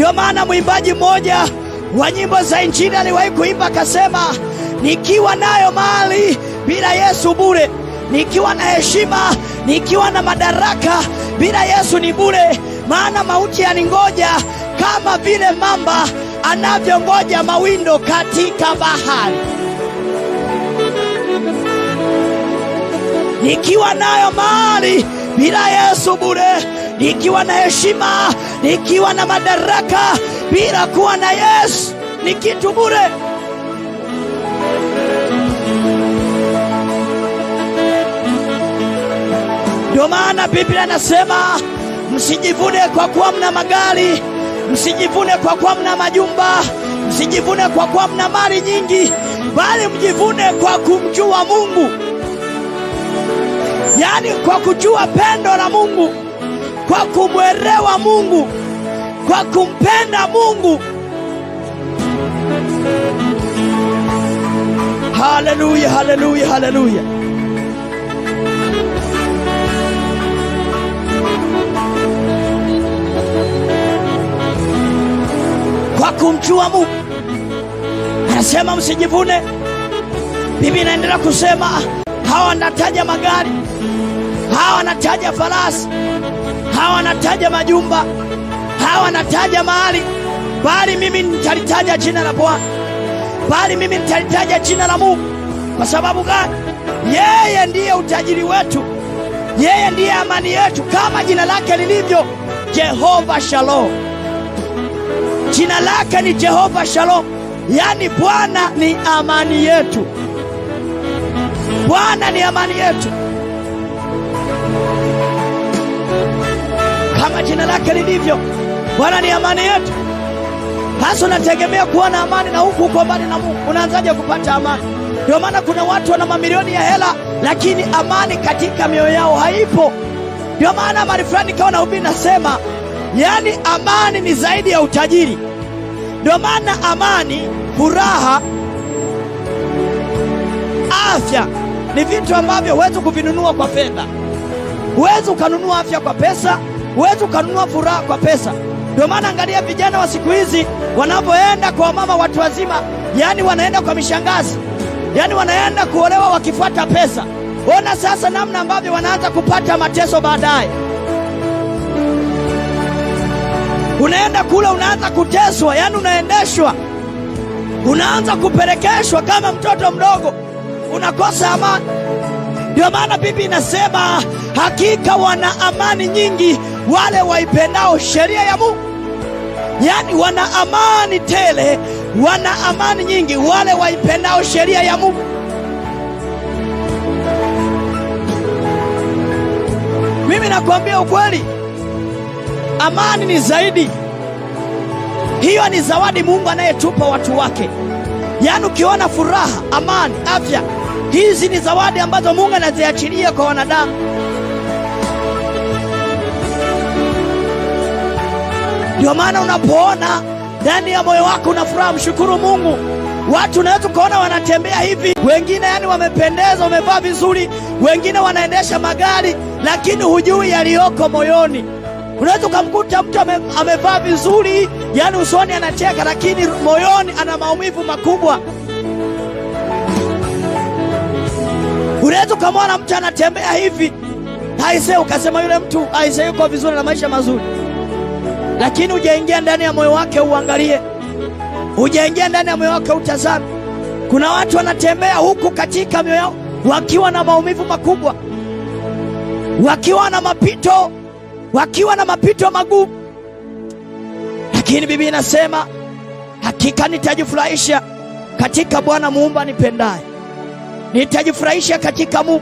Ndio maana mwimbaji mmoja wa nyimbo za Injili aliwahi kuimba akasema, nikiwa nayo mali bila Yesu bure, nikiwa na heshima, nikiwa na madaraka, bila Yesu ni bure. Maana mauti yaningoja kama vile mamba anavyongoja mawindo katika bahari. Nikiwa nayo mali bila Yesu bure, nikiwa na heshima, nikiwa na madaraka, bila kuwa na Yesu ni kitu bure. Ndio maana Biblia inasema, msijivune kwa kuwa mna magari, msijivune kwa kuwa mna majumba, msijivune kwa kuwa mna mali nyingi, bali mjivune kwa kumjua Mungu. Yaani kwa kujua pendo la Mungu, kwa kumwelewa Mungu, kwa kumpenda Mungu. Haleluya, haleluya, haleluya. Kwa kumjua Mungu. Anasema msijivune. Biblia inaendelea kusema, hawa wanataja magari, hawa wanataja farasi, hawa wanataja majumba, hawa wanataja mahali, bali mimi nitalitaja jina la Bwana, bali mimi nitalitaja jina la Mungu. Kwa sababu gani? Yeye ndiye utajiri wetu, yeye ndiye amani yetu, kama jina lake lilivyo, Jehova Shalom. Jina lake ni Jehova Shalom, yani Bwana ni amani yetu. Bwana ni amani yetu, kama jina lake lilivyo, Bwana ni amani yetu. Hasa unategemea kuwa na amani na huku uko mbali na Mungu, unaanzaje kupata amani? Ndio maana kuna watu wana mamilioni ya hela, lakini amani katika mioyo yao haipo. Ndio maana mara fulani kawa na ubini nasema, yani amani ni zaidi ya utajiri. Ndio maana amani, furaha, afya ni vitu ambavyo huwezi kuvinunua kwa fedha. Huwezi ukanunua afya kwa pesa, huwezi ukanunua furaha kwa pesa. Ndio maana angalia vijana wa siku hizi wanapoenda kwa mama watu wazima, yani wanaenda kwa mishangazi, yani wanaenda kuolewa wakifuata pesa. Ona sasa namna ambavyo wanaanza kupata mateso baadaye. Unaenda kule unaanza kuteswa, yani unaendeshwa, unaanza kupelekeshwa kama mtoto mdogo, unakosa amani. Ndio maana Biblia inasema, hakika wana amani nyingi wale waipendao sheria ya Mungu. Yani wana amani tele, wana amani nyingi wale waipendao sheria ya Mungu. Mimi nakwambia ukweli, amani ni zaidi. Hiyo ni zawadi Mungu anayetupa watu wake. Yani ukiona furaha, amani, afya, hizi ni zawadi ambazo Mungu anaziachilia kwa wanadamu. Ndio maana unapoona ndani ya moyo wako una furaha, mshukuru Mungu. Watu unaweza kuona wanatembea hivi, wengine yani wamependeza, wamevaa vizuri, wengine wanaendesha magari, lakini hujui yaliyoko moyoni. Unaweza kumkuta mtu amevaa vizuri, yani usoni anacheka, lakini moyoni ana maumivu makubwa. Unaweza kumwona mtu anatembea hivi, haise ukasema yule mtu haise yuko vizuri na maisha mazuri, lakini hujaingia ndani ya moyo wake uangalie, hujaingia ndani ya moyo wake utazame. Kuna watu wanatembea huku katika mioyo yao wakiwa na maumivu makubwa, wakiwa na mapito magumu, lakini Biblia inasema, hakika nitajifurahisha katika Bwana muumba nipendaye. Nitajifurahisha katika Mungu.